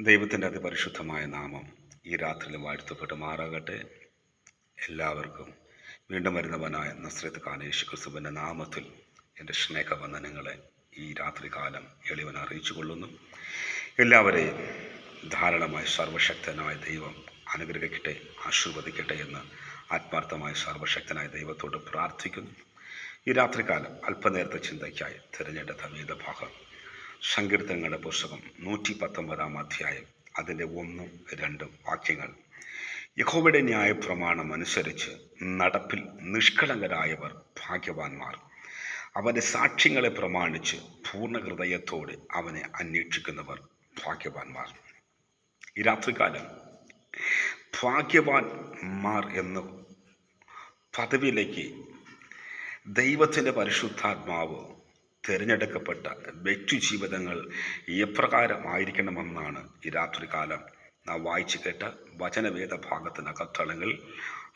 ദൈവത്തിൻ്റെ അതിപരിശുദ്ധമായ നാമം ഈ രാത്രിയിൽ വാഴ്ത്തപ്പെട്ടുമാറാകട്ടെ. എല്ലാവർക്കും വീണ്ടും വരുന്നവനായ നസ്രത്ത് യേശു ക്രിസ്തുവിൻ്റെ നാമത്തിൽ എൻ്റെ സ്നേഹവന്ദനങ്ങളെ ഈ രാത്രികാലം എളിവൻ അറിയിച്ചു കൊള്ളുന്നു. എല്ലാവരെയും ധാരാളമായി സർവശക്തനായ ദൈവം അനുഗ്രഹിക്കട്ടെ, ആശീർവദിക്കട്ടെ എന്ന് ആത്മാർത്ഥമായി സർവശക്തനായ ദൈവത്തോട് പ്രാർത്ഥിക്കുന്നു. ഈ രാത്രികാലം അല്പനേരത്തെ ചിന്തയ്ക്കായി തിരഞ്ഞെടുത്ത വേദഭാഗം സങ്കീർത്തനങ്ങളുടെ പുസ്തകം 119 അധ്യായം, അതിൻ്റെ 1-2 വാക്യങ്ങൾ. യഹോവയുടെ ന്യായപ്രമാണം അനുസരിച്ച് നടപ്പിൽ നിഷ്കളങ്കരായവർ ഭാഗ്യവാന്മാർ. അവൻ്റെ സാക്ഷ്യങ്ങളെ പ്രമാണിച്ച് പൂർണ്ണ ഹൃദയത്തോടെ അവനെ അന്വേഷിക്കുന്നവർ ഭാഗ്യവാന്മാർ. ഈ രാത്രികാലം ഭാഗ്യവാന്മാർ എന്ന പദവിയിലേക്ക് ദൈവത്തിൻ്റെ പരിശുദ്ധാത്മാവ് തിരഞ്ഞെടുക്കപ്പെട്ട വ്യക്തി ജീവിതങ്ങൾ എപ്രകാരമായിരിക്കണമെന്നാണ് ഈ രാത്രികാലം നാം വായിച്ചു കേട്ട വചനവേദ ഭാഗത്തിനകത്തളങ്ങളിൽ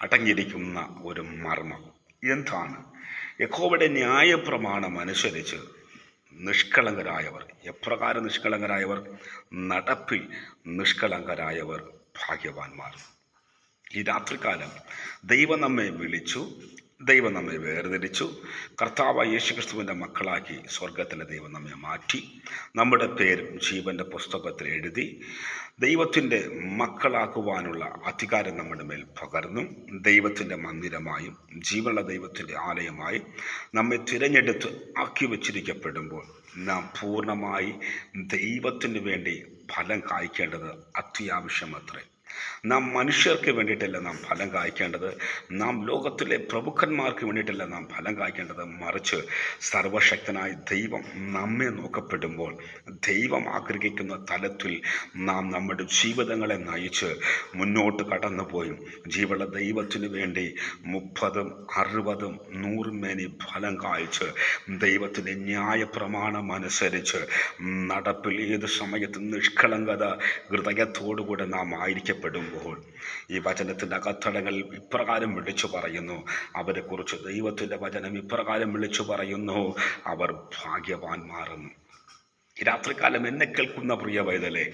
അടങ്ങിയിരിക്കുന്ന ഒരു മർമ്മം. എന്താണ്? യഹോവയുടെ ന്യായപ്രമാണം അനുസരിച്ച് നിഷ്കളങ്കരായവർ. എപ്രകാരം നിഷ്കളങ്കരായവർ? നടപ്പിൽ നിഷ്കളങ്കരായവർ ഭാഗ്യവാന്മാർ. ഈ രാത്രികാലം ദൈവം നമ്മെ വിളിച്ചു, ദൈവം നമ്മെ വേർതിരിച്ചു, കർത്താവായ യേശുക്രിസ്തുവിൻ്റെ മക്കളാക്കി സ്വർഗത്തിലെ ദൈവം നമ്മെ മാറ്റി, നമ്മുടെ പേരും ജീവൻ്റെ പുസ്തകത്തിൽ എഴുതി ദൈവത്തിൻ്റെ മക്കളാക്കുവാനുള്ള അധികാരം നമ്മുടെ മേൽ പകർന്നു. ദൈവത്തിൻ്റെ മന്ദിരമായും ജീവനുള്ള ദൈവത്തിൻ്റെ ആലയമായും നമ്മെ തിരഞ്ഞെടുത്ത് ആക്കി വച്ചിരിക്കപ്പെടുമ്പോൾ നാം പൂർണ്ണമായി ദൈവത്തിന് വേണ്ടി ഫലം കായ്ക്കേണ്ടത് അത്യാവശ്യമത്രേ. നാം മനുഷ്യർക്ക് വേണ്ടിയിട്ടല്ല നാം ഫലം കായ്ക്കേണ്ടത്, നാം ലോകത്തിലെ പ്രഭുക്കന്മാർക്ക് വേണ്ടിയിട്ടല്ല നാം ഫലം കായ്ക്കേണ്ടത്, മറിച്ച് സർവശക്തനായ ദൈവം നമ്മെ നോക്കപ്പെടുമ്പോൾ ദൈവം ആഗ്രഹിക്കുന്ന തലത്തിൽ നാം നമ്മുടെ ജീവിതങ്ങളെ നയിച്ച് മുന്നോട്ട് കടന്നുപോയി ജീവനുള്ള ദൈവത്തിനു വേണ്ടി 30, 60, 100 മേനി ഫലം കായ്ച്ച് ദൈവത്തിൻ്റെ ന്യായപ്രമാണം അനുസരിച്ച് നടപ്പിൽ ഏത് സമയത്തും നിഷ്കളങ്കത ഹൃദയത്തോടുകൂടെ നാം ആയിരിക്കപ്പെടുമ്പോൾ ഈ വചനത്തിൻ്റെ അകത്തളങ്ങളിൽ ഇപ്രകാരം വിളിച്ചു പറയുന്നു, അവരെക്കുറിച്ച് ദൈവത്തിൻ്റെ വചനം ഇപ്രകാരം വിളിച്ചു പറയുന്നു, അവർ ഭാഗ്യവാന്മാരെന്ന്. ഈ രാത്രികാലം എന്നെ കേൾക്കുന്ന പ്രിയ പൈതലേ,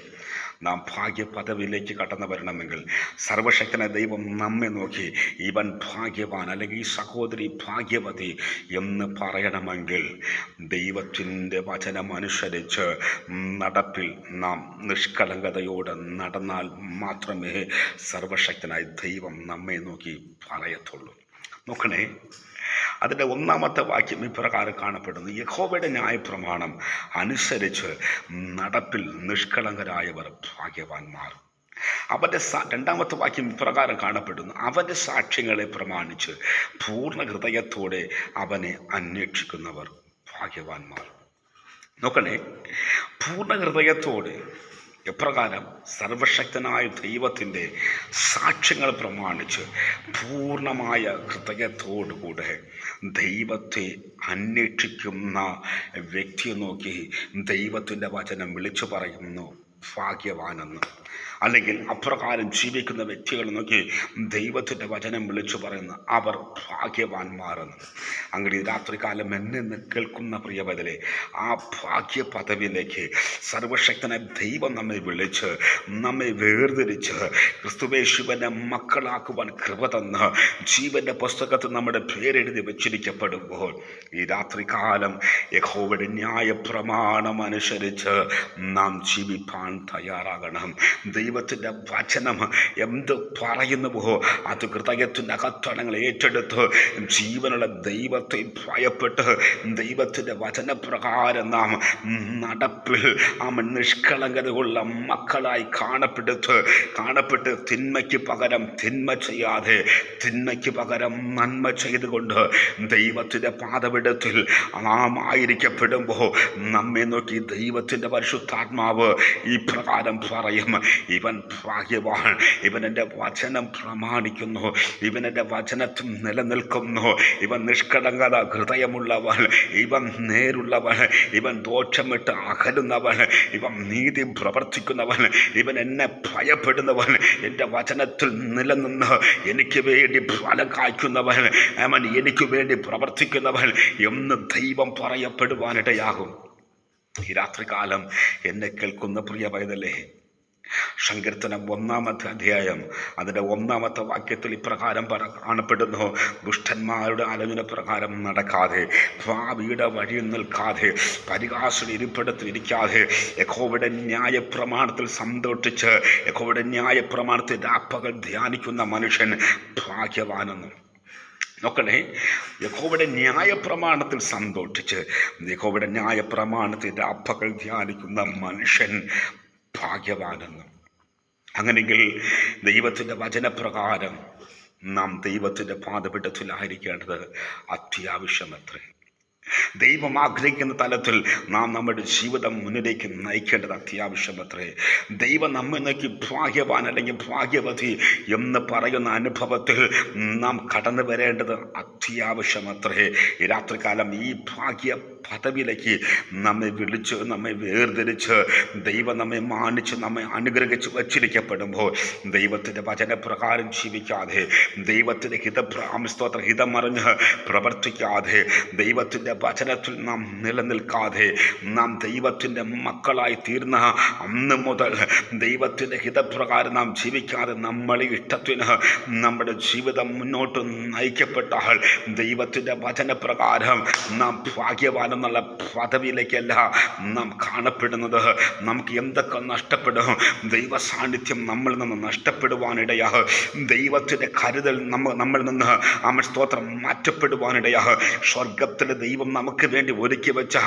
നാം ഭാഗ്യ പദവിയിലേക്ക് കടന്നു വരണമെങ്കിൽ സർവശക്തനായ ദൈവം നമ്മെ നോക്കി ഇവൻ ഭാഗ്യവാൻ അല്ലെങ്കിൽ ഈ സഹോദരി ഭാഗ്യവതി എന്ന് പറയണമെങ്കിൽ ദൈവത്തിൻ്റെ വചനം അനുസരിച്ച് നടപ്പിൽ നാം നിഷ്കളങ്കതയോടെ നടന്നാൽ മാത്രമേ സർവശക്തനായ ദൈവം നമ്മെ നോക്കി പറയത്തുള്ളൂ. നോക്കണേ, അതിൻ്റെ 1-ാമത്തെ വാക്യം ഇപ്രകാരം കാണപ്പെടുന്നു, യഹോവയുടെ ന്യായപ്രമാണം അനുസരിച്ച് നടപ്പിൽ നിഷ്കളങ്കരായവർ ഭാഗ്യവാന്മാർ. അവൻ്റെ 2-ാമത്തെ വാക്യം ഇപ്രകാരം കാണപ്പെടുന്നു, അവൻ്റെ സാക്ഷ്യങ്ങളെ പ്രമാണിച്ച് പൂർണ്ണ ഹൃദയത്തോടെ അവനെ അന്വേഷിക്കുന്നവർ ഭാഗ്യവാന്മാർ. നോക്കണേ, പൂർണ്ണ ഹൃദയത്തോടെ എപ്രകാരം? സർവശക്തനായ ദൈവത്തിൻ്റെ സാക്ഷ്യങ്ങൾ പ്രമാണിച്ച് പൂർണ്ണമായ ഹൃദയത്തോടുകൂടെ ദൈവത്തെ അന്വേഷിക്കുന്ന വ്യക്തിയെ നോക്കി ദൈവത്തിൻ്റെ വചനം വിളിച്ചു പറയുന്നു ഭാഗ്യവാനെന്ന്. അല്ലെങ്കിൽ അപ്രകാരം ജീവിക്കുന്ന വ്യക്തികളെ നോക്കി ദൈവത്തിൻ്റെ വചനം വിളിച്ചു പറയുന്ന അവർ ഭാഗ്യവാന്മാരെന്ന്. അങ്ങനെ രാത്രികാലം എന്നെ കേൾക്കുന്ന പ്രിയവതലെ, ആ ഭാഗ്യ പദവിയിലേക്ക് സർവശക്തനായ ദൈവം നമ്മെ വിളിച്ച് നമ്മെ വേർതിരിച്ച് ക്രിസ്തുയേശുവിൻ്റെ മക്കളാക്കുവാൻ കൃപ തന്ന് ജീവൻ്റെ പുസ്തകത്തിൽ നമ്മുടെ പേരെഴുതി വെച്ചിരിക്കപ്പെടുമ്പോൾ ഈ രാത്രികാലം യഹോവയുടെ ന്യായപ്രമാണം അനുസരിച്ച് നാം ജീവിപ്പാൻ തയ്യാറാകണം. ദൈവത്തിൻ്റെ വചനം എന്ത് പറയുന്നുവോ അത് ഹൃദയത്തിൻ്റെ അകത്തളങ്ങൾ ഏറ്റെടുത്ത് ജീവനുള്ള ദൈവത്തെ ഭയപ്പെട്ട് ദൈവത്തിൻ്റെ വചനപ്രകാരം നാം നടപ്പിൽ നിഷ്കളങ്കതയുള്ള മക്കളായി കാണപ്പെട്ട് തിന്മയ്ക്ക് പകരം തിന്മ ചെയ്യാതെ തിന്മയ്ക്ക് പകരം നന്മ ചെയ്തുകൊണ്ട് ദൈവത്തിൻ്റെ പാദപീഠത്തിൽ നാം ആയിരിക്കപ്പെടുമ്പോൾ നമ്മെ നോക്കി ദൈവത്തിൻ്റെ പരിശുദ്ധാത്മാവ് ഈ പ്രകാരം പറയും, ഇവൻ ഭാഗ്യവാൻ, ഇവൻ എൻ്റെ വചനം പ്രമാണിക്കുന്നു, ഇവൻ എൻ്റെ വചനത്തിൽ നിലനിൽക്കുന്നു, ഇവൻ നിഷ്കളങ്കത ഹൃദയമുള്ളവൻ, ഇവൻ നേരുള്ളവൻ, ഇവൻ ദോഷമിട്ട് അകലുന്നവൻ, ഇവൻ നീതി പ്രവർത്തിക്കുന്നവൻ, ഇവൻ എന്നെ ഭയപ്പെടുന്നവൻ, എൻ്റെ വചനത്തിൽ നിലനിന്ന് എനിക്ക് വേണ്ടി ഫലം കായ്ക്കുന്നവൻ, അവൻ എനിക്ക് വേണ്ടി പ്രവർത്തിക്കുന്നവൻ എന്ന് ദൈവം പറയപ്പെടുവാനിടയാകും. ഈ രാത്രികാലം എന്നെ കേൾക്കുന്ന പ്രിയ പൈതലേ, സങ്കീർത്തനം 1-ാമത്തെ അധ്യായം അതിൻ്റെ 1-ാമത്തെ വാക്യത്തിൽ ഇപ്രകാരം കാണപ്പെടുന്നു: ദുഷ്ടന്മാരുടെ ആലോചന പ്രകാരം നടക്കാതെ, ഭാവിയുടെ വഴിയിൽ നിൽക്കാതെ, പരിഹാസിയുടെ ഇരിപ്പിടത്തിൽ ഇരിക്കാതെ, യഹോവയുടെ ന്യായപ്രമാണത്തിൽ സന്തോഷിച്ച് യഹോവയുടെ ന്യായപ്രമാണത്തിൽ രാപ്പകൽ ധ്യാനിക്കുന്ന മനുഷ്യൻ ഭാഗ്യവാനെന്നും. നോക്കണേ, യഹോവയുടെ ന്യായപ്രമാണത്തിൽ സന്തോഷിച്ച് യഹോവയുടെ ന്യായപ്രമാണത്തിൽ രാപ്പകൽ ധ്യാനിക്കുന്ന മനുഷ്യൻ ഭാഗ്യവാനെന്നും. അങ്ങനെയെങ്കിൽ ദൈവത്തിൻ്റെ വചനപ്രകാരം നാം ദൈവത്തിൻ്റെ പാദപീഠത്തിലായിരിക്കേണ്ടത് അത്യാവശ്യമത്രേ. ദൈവം ആഗ്രഹിക്കുന്ന തലത്തിൽ നാം നമ്മുടെ ജീവിതം മുന്നിലേക്ക് നയിക്കേണ്ടത് അത്യാവശ്യമത്രേ. ദൈവം നമ്മെ നോക്കി ഭാഗ്യവാൻ അല്ലെങ്കിൽ ഭാഗ്യവതി എന്ന് പറയുന്ന അനുഭവത്തിൽ നാം കടന്നു വരേണ്ടത് അത്യാവശ്യമത്രേ. ഈ രാത്രികാലം ഈ ഭാഗ്യ പദവിയിലേക്ക് നമ്മെ വിളിച്ച്, നമ്മെ വേർതിരിച്ച്, ദൈവം നമ്മെ മാനിച്ച്, നമ്മെ അനുഗ്രഹിച്ച് വച്ചിരിക്കപ്പെടുമ്പോൾ ദൈവത്തിൻ്റെ വചനപ്രകാരം ജീവിക്കാതെ, ദൈവത്തിൻ്റെ ഹിതം അറിഞ്ഞ് പ്രവർത്തിക്കാതെ, ദൈവത്തിൻ്റെ വചനത്തിൽ നാം നിലനിൽക്കാതെ, നാം ദൈവത്തിൻ്റെ മക്കളായി തീർന്ന അന്ന് മുതൽ ദൈവത്തിൻ്റെ ഹിതപ്രകാരം നാം ജീവിക്കാതെ നമ്മളെ ഇഷ്ടത്തിന് നമ്മുടെ ജീവിതം മുന്നോട്ട് നയിക്കപ്പെട്ടാൽ ദൈവത്തിൻ്റെ വചനപ്രകാരം നാം ഭാഗ്യവാനെന്നുള്ള പദവിയിലേക്കല്ല നാം കാണപ്പെടുന്നത്. നമുക്ക് എന്തൊക്കെ നഷ്ടപ്പെടും? ദൈവ സാന്നിധ്യം നമ്മളിൽ നിന്ന് നഷ്ടപ്പെടുവാനിടയാ. ദൈവത്തിൻ്റെ കരുതൽ നമ്മളിൽ നിന്ന് സ്തോത്രം മാറ്റപ്പെടുവാനിടയാ. സ്വർഗത്തിലെ ദൈവം നമുക്ക് വേണ്ടി ഒരുക്കി വെച്ച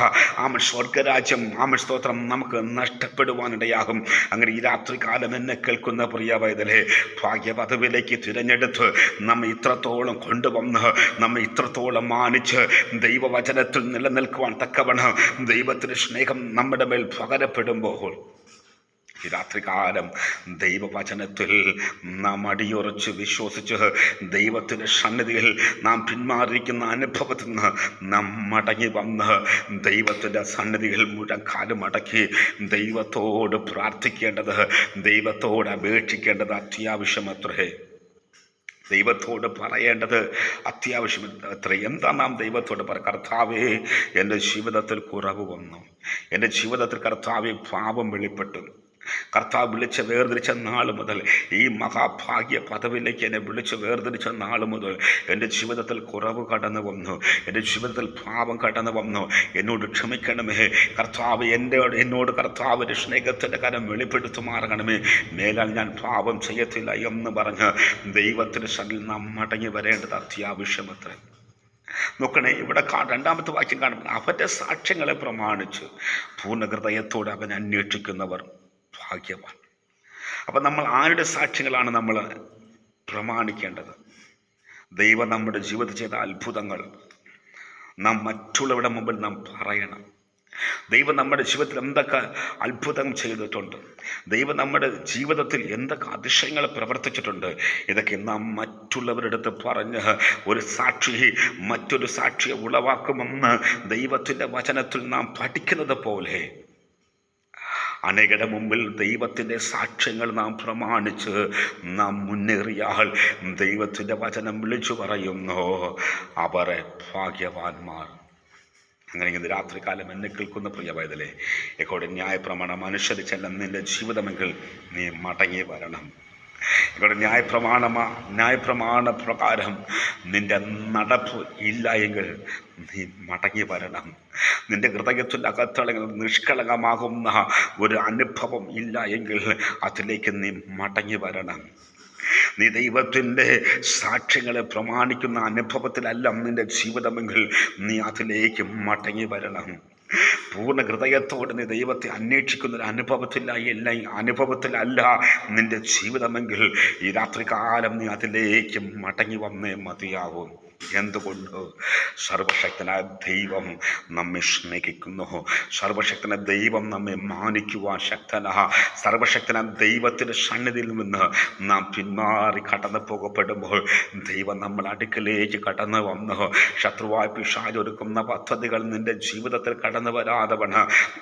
സ്വർഗരാജ്യം സ്തോത്രം നമുക്ക് നഷ്ടപ്പെടുവാനിടയാകും. അങ്ങനെ ഈ രാത്രികാലം എന്നെ കേൾക്കുന്ന പ്രിയ പൈതലേ, ഭാഗ്യപദവിയിലേക്ക് തിരഞ്ഞെടുത്ത് നമ്മെ ഇത്രത്തോളം കൊണ്ടുവന്ന്, നമ്മെ ഇത്രത്തോളം മാനിച്ച് ദൈവവചനത്തിൽ നിലനിൽക്കുവാൻ തക്കവണ്ണം ദൈവത്തിൻ്റെ സ്നേഹം നമ്മുടെ മേൽ പകരപ്പെടുമ്പോൾ ഈ രാത്രികാലം ദൈവവചനത്തിൽ നാം അടിയുറച്ച് വിശ്വസിച്ച് ദൈവത്തിൻ്റെ സന്നിധിയിൽ നാം പിന്മാറിയിരിക്കുന്ന അനുഭവത്തിൽ നിന്ന് നാം മടങ്ങി വന്ന് ദൈവത്തിൻ്റെ സന്നിധിയിൽ മുഴങ്കാലും അടക്കി ദൈവത്തോട് പ്രാർത്ഥിക്കേണ്ടത്, ദൈവത്തോട് അപേക്ഷിക്കേണ്ടത് അത്യാവശ്യമത്രേ. ദൈവത്തോട് പറയേണ്ടത് അത്യാവശ്യം അത്ര. എന്താ നാം ദൈവത്തോട് കർത്താവേ, എൻ്റെ ജീവിതത്തിൽ കുറവ് വന്നു, എൻ്റെ ജീവിതത്തിൽ കർത്താവേ പാപം വെളിപ്പെട്ടു. കർത്താവ് വിളിച്ച് വേർതിരിച്ച നാൾ മുതൽ, ഈ മഹാഭാഗ്യ പദവിയിലേക്ക് എന്നെ വിളിച്ച് വേർതിരിച്ച നാൾ മുതൽ എൻ്റെ ജീവിതത്തിൽ കുറവ് കടന്നു വന്നു, എൻ്റെ ജീവിതത്തിൽ പാപം കടന്നു വന്നു. എന്നോട് ക്ഷമിക്കണമേ കർത്താവ്, എന്നോട് കർത്താവിൻ്റെ സ്നേഹത്തിൻ്റെ കരം വെളിപ്പെടുത്തുമാറണമേ. മേലാൽ ഞാൻ പാപം ചെയ്യത്തില്ല എന്ന് പറഞ്ഞ് ദൈവത്തിൻ്റെ സന്നിധിയിൽ നാം മടങ്ങി വരേണ്ടത് അത്യാവശ്യമത്രേ. നോക്കണേ, ഇവിടെ 2-ാമത്തെ വാക്യം കാണുമ്പോൾ അവൻ്റെ സാക്ഷ്യങ്ങളെ പ്രമാണിച്ച് പൂർണ്ണ ഹൃദയത്തോടെ അവൻ അന്വേഷിക്കുന്നവർ ഭാഗ്യവാൻ. അപ്പം നമ്മൾ ആരുടെ സാക്ഷ്യങ്ങളാണ് നമ്മൾ പ്രമാണിക്കേണ്ടത്? ദൈവം നമ്മുടെ ജീവിതത്തിൽ ചെയ്ത അത്ഭുതങ്ങൾ നാം മറ്റുള്ളവരുടെ മുമ്പിൽ നാം പറയണം. ദൈവം നമ്മുടെ ജീവിതത്തിൽ എന്തൊക്കെ അത്ഭുതം ചെയ്തിട്ടുണ്ട്, ദൈവം നമ്മുടെ ജീവിതത്തിൽ എന്തൊക്കെ അതിശയങ്ങൾ പ്രവർത്തിച്ചിട്ടുണ്ട്, ഇതൊക്കെ നാം മറ്റുള്ളവരുടെ അടുത്ത് പറഞ്ഞ് ഒരു സാക്ഷി മറ്റൊരു സാക്ഷിയെ ഉളവാക്കുമെന്ന് ദൈവത്തിൻ്റെ വചനത്തിൽ നാം പഠിക്കുന്നത് പോലെ അനേകരുടെ മുമ്പിൽ ദൈവത്തിൻ്റെ സാക്ഷ്യങ്ങൾ നാം പ്രമാണിച്ച് നാം മുന്നേറിയാൽ ദൈവത്തിൻ്റെ വചനം വിളിച്ചു പറയുന്നു, അവരെ ഭാഗ്യവാന്മാർ. അങ്ങനെ ഇന്ന് രാത്രികാലം എന്നെ കേൾക്കുന്ന പ്രിയ പൈതലേ, യഹോവയുടെ ന്യായപ്രമാണം അനുസരിച്ചല്ല നിൻ്റെ ജീവിതമെങ്കിൽ നീ മടങ്ങി വരണം. ഇവിടെ ന്യായപ്രമാണ പ്രകാരം നിന്റെ നടപ്പ് ഇല്ല എങ്കിൽ നീ മടങ്ങി വരണം. നിന്റെ ഹൃദയത്തിൽ അകത്തളങ്ങൾ നിഷ്കളങ്കമാകുന്ന ഒരു അനുഭവം ഇല്ല എങ്കിൽ അതിലേക്ക് നീ മടങ്ങി വരണം. നീ ദൈവത്തിൻ്റെ സാക്ഷ്യങ്ങളെ പ്രമാണിക്കുന്ന അനുഭവത്തിലല്ല നിന്റെ ജീവിതമെങ്കിൽ നീ അതിലേക്ക് മടങ്ങി വരണം. പൂർണ്ണ ഹൃദയത്തോടെ നീ ദൈവത്തെ അന്വേഷിക്കുന്ന ഒരു അനുഭവത്തിലല്ല നിന്റെ ജീവിതമെങ്കിൽ ഈ രാത്രികാലം നീ അതിലേക്ക് മടങ്ങി വന്നേ മതിയാവും. എന്തുകൊണ്ട്? സർവശക്തനായ ദൈവം നമ്മെ സ്നേഹിക്കുന്നു. സർവശക്തനായ ദൈവം നമ്മെ മാനിക്കുവാൻ ശക്തനാ. സർവശക്തനായ ദൈവത്തിൻ്റെ സന്നിധിയിൽ നിന്ന് നാം പിന്മാറി കടന്നു പോകപ്പെടുമ്പോൾ ദൈവം നമ്മൾ അടുക്കലേക്ക് കടന്നു വന്നു ശത്രുവായ പിശാച് ഒരുക്കുന്ന പദ്ധതികൾ നിന്റെ ജീവിതത്തിൽ കടന്നു വരാതവണ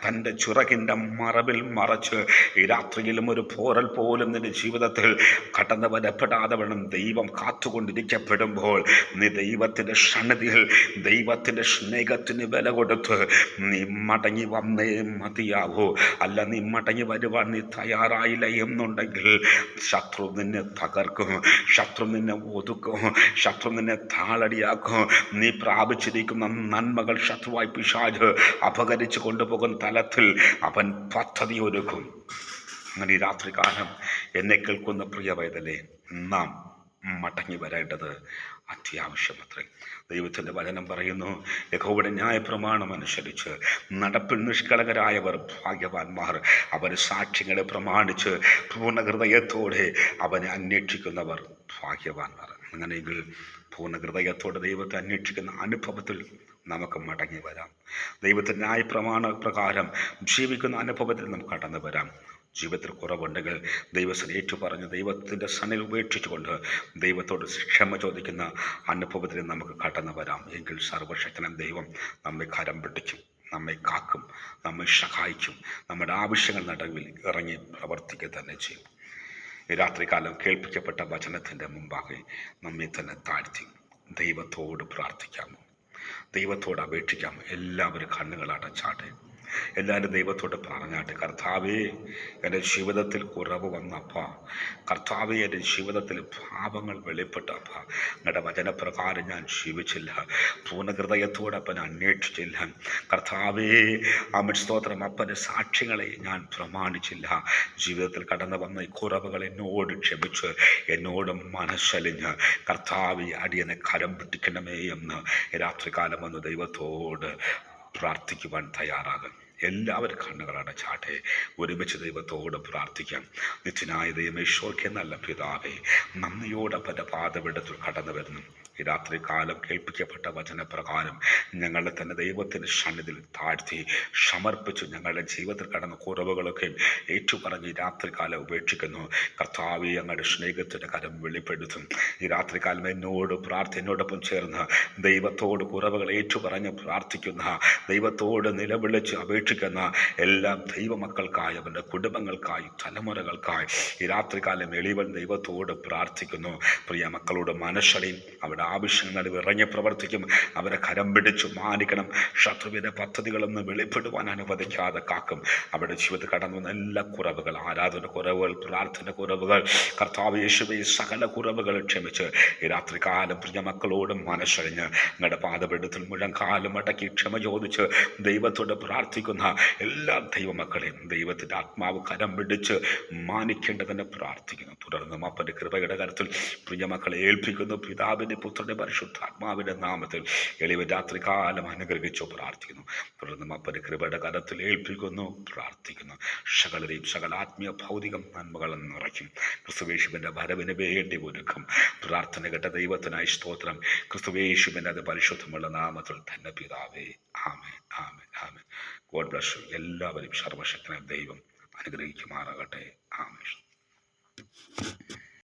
തൻ്റെ ചിറകിൻ്റെ മറവിൽ മറച്ച് ഈ രാത്രിയിലും ഒരു പോറൽ പോലും നിന്റെ ജീവിതത്തിൽ കടന്നു വരപ്പെടാതവണ്ണം ദൈവം കാത്തുകൊണ്ടിരിക്കപ്പെടുമ്പോൾ നീ ദൈവത്തിൻ്റെ സന്നിധിയിൽ ദൈവത്തിൻ്റെ സ്നേഹത്തിന് വില കൊടുത്ത് നീ മടങ്ങി വന്നേ മതിയാവൂ. അല്ല, നീ മടങ്ങി വരുവാൻ നീ തയ്യാറായില്ല എന്നുണ്ടെങ്കിൽ ശത്രു നിന്നെ തകർക്കും, ശത്രു നിന്നെ ഒതുക്കും, ശത്രു നിന്നെ താളടിയാക്കും. നീ പ്രാപിച്ചിരിക്കുന്ന നന്മകൾ ശത്രുവായി പിശാച് അപകരിച്ച് കൊണ്ടുപോകുന്ന തലത്തിൽ അവൻ പദ്ധതി ഒരുക്കും. അങ്ങനെ ഈ രാത്രികാലം എന്നെ കേൾക്കുന്ന പ്രിയ പൈതലേ, നാം മടങ്ങി വരേണ്ടത് അത്യാവശ്യമത്രേ. ദൈവത്തിൻ്റെ വചനം പറയുന്നു, യഹോവയുടെ ന്യായപ്രമാണം അനുസരിച്ച് നടപ്പിൽ നിഷ്കളങ്കരായവർ ഭാഗ്യവാന്മാർ. അവർ സാക്ഷ്യങ്ങളെ പ്രമാണിച്ച് പൂർണ്ണ ഹൃദയത്തോടെ അവനെ അന്വേഷിക്കുന്നവർ ഭാഗ്യവാന്മാർ. അങ്ങനെയെങ്കിൽ പൂർണ്ണ ഹൃദയത്തോടെ ദൈവത്തെ അന്വേഷിക്കുന്ന അനുഭവത്തിൽ നമുക്ക് മടങ്ങി വരാം. ദൈവത്തിൻ്റെ ന്യായപ്രമാണ പ്രകാരം ജീവിക്കുന്ന അനുഭവത്തിൽ നമുക്ക് കടന്നു വരാം. ജീവിതത്തിൽ കുറവുണ്ടെങ്കിൽ ദൈവത്തിന് ഏറ്റുപറഞ്ഞ് ദൈവത്തിൻ്റെ സന്നിധിയിൽ ഉപേക്ഷിച്ചുകൊണ്ട് ദൈവത്തോട് ക്ഷമ ചോദിക്കുന്ന അനുഭവത്തിൽ നമുക്ക് കടന്നു വരാം. എങ്കിൽ സർവശക്തനായ ദൈവം നമ്മെ കരം പിടിക്കും, നമ്മെ കാക്കും, നമ്മെ സഹായിക്കും, നമ്മുടെ ആവശ്യങ്ങൾ നടുവിൽ ഇറങ്ങി പ്രവർത്തിക്കുക തന്നെ ചെയ്യും. ഈ രാത്രികാലം കേൾപ്പിക്കപ്പെട്ട വചനത്തിൻ്റെ മുമ്പാകെ നമ്മെ തന്നെ താഴ്ത്തി ദൈവത്തോട് പ്രാർത്ഥിക്കാമോ? ദൈവത്തോട് അപേക്ഷിക്കാമോ? എല്ലാവരും കണ്ണുകൾ അടച്ചാട്ടെ. എല്ലാവരും ദൈവത്തോട് പറഞ്ഞാട്ടെ, കർത്താവേ, എൻ്റെ ജീവിതത്തിൽ കുറവ് വന്നപ്പ, കർത്താവേ, എൻ്റെ ജീവിതത്തിൽ പാപങ്ങൾ വെളിപ്പെട്ടപ്പ, നിങ്ങളുടെ വചനപ്രകാരം ഞാൻ ജീവിച്ചില്ല, പൂർണ്ണ ഹൃദയത്തോടെ അപ്പനെ അന്വേഷിച്ചില്ല. കർത്താവേ, അമ്മ സ്തോത്രം, അപ്പൻ്റെ സാക്ഷ്യങ്ങളെ ഞാൻ പ്രമാണിച്ചില്ല. ജീവിതത്തിൽ കടന്നു വന്ന ഈ കുറവുകൾ എന്നോട് ക്ഷമിച്ച് എന്നോട് മനസ്സലിഞ്ഞ് കർത്താവേ, അടിയനെ കരം പിടിക്കണമേ എന്ന് രാത്രികാലം വന്ന് ദൈവത്തോട് പ്രാർത്ഥിക്കുവാൻ തയ്യാറാകും. എല്ലാവരും കണ്ണുകൾ അടച്ചാട്ടെ. ഒരുമിച്ച് ദൈവത്തോട് പ്രാർത്ഥിക്കാം. നിത്യനായ ദൈവമേ, ഈശോയ്ക്ക് നല്ല പിതാവേ, നന്ദിയോടൊപ്പം പാദപീഠത്തിൽ കടന്നു വരുന്നു. ഈ രാത്രി കാലം കേൾപ്പിക്കപ്പെട്ട വചനപ്രകാരം ഞങ്ങളെ തന്നെ ദൈവത്തിൻ്റെ സന്നിധിയിൽ താഴ്ത്തി സമർപ്പിച്ചു ഞങ്ങളുടെ ജീവിതത്തിൽ കടന്ന കുറവുകളൊക്കെ ഏറ്റുപറഞ്ഞ് ഈ രാത്രികാലം ഉപേക്ഷിക്കുന്നു. കർത്താവേ, ഞങ്ങളുടെ സ്നേഹത്തിൻ്റെ കരം വെളിപ്പെടുത്തും. ഈ രാത്രികാലം എന്നോടൊപ്പം ചേർന്ന് ദൈവത്തോട് കുറവുകൾ ഏറ്റുപറഞ്ഞ് പ്രാർത്ഥിക്കുന്ന, ദൈവത്തോട് നിലവിളിച്ച് അപേക്ഷിക്കുന്ന എല്ലാ ദൈവമക്കൾക്കായി, അവൻ്റെ കുടുംബങ്ങൾക്കായി, തലമുറകൾക്കായി ഈ രാത്രികാലം എളിവൻ ദൈവത്തോട് പ്രാർത്ഥിക്കുന്നു. പ്രിയ മക്കളോട് മനസ്സറിയും അവരുടെ ആവശ്യങ്ങൾ നടുവ് ഇറങ്ങി പ്രവർത്തിക്കും. അവരെ കരം പിടിച്ചു മാനിക്കണം. ശത്രുവിൻ്റെ പദ്ധതികളൊന്നും വെളിപ്പെടുവാൻ അനുവദിക്കാതെ കാക്കും. അവരുടെ ജീവിതത്തിൽ കടന്നു വന്ന എല്ലാ കുറവുകൾ, ആരാധന കുറവുകൾ, പ്രാർത്ഥന കുറവുകൾ, കർത്താവ് യേശുവേ, സകല കുറവുകൾ ക്ഷമിച്ച് ഈ രാത്രികാലം പ്രിയ മക്കളോടും മനസ്സറിഞ്ഞ് നിങ്ങളുടെ പാദപീഠത്തിൽ മുഴങ്കാലം അടക്കി ക്ഷമ ചോദിച്ച് ദൈവത്തോട് പ്രാർത്ഥിക്കുന്ന എല്ലാ ദൈവമക്കളെയും ദൈവത്തിൻ്റെ ആത്മാവ് കരം പിടിച്ച് മാനിക്കേണ്ടതെന്ന് പ്രാർത്ഥിക്കുന്നു. തുടർന്നും അപ്പൻ്റെ കൃപയുടെ കരത്തിൽ പ്രിയമക്കളെ ഏൽപ്പിക്കുന്നു. പിതാവിൻ്റെ പുത്രൻ്റെ പരിശുദ്ധാത്മാവിൻ്റെ നാമത്തിൽ എളിവ രാത്രികാലം അനുഗ്രഹിച്ചു പ്രാർത്ഥിക്കുന്നു. തുടർന്നും അപ്പൻ്റെ കൃപയുടെ കരത്തിൽ ഏൽപ്പിക്കുന്നു, പ്രാർത്ഥിക്കുന്നു. സകലരെയും സകല ആത്മീയ ഭൗതികം നന്മകളും നിറയ്ക്കും. ക്രിസ്തുവേശുവിൻ്റെ വരവിന് വേണ്ടി ഒരുക്കും. പ്രാർത്ഥന കേട്ട ദൈവത്തിനായി സ്തോത്രം. ക്രിസ്തുവേശുവിൻ്റെ അത് പരിശുദ്ധമുള്ള നാമത്തിൽ തന്നെ പിതാവേ. ആമേൻ, ആമേൻ, ആമേൻ. God bless you. എല്ലാവരും സർവശക്തനായ ദൈവം അനുഗ്രഹിക്കുമാറാകട്ടെ. ആമേൻ.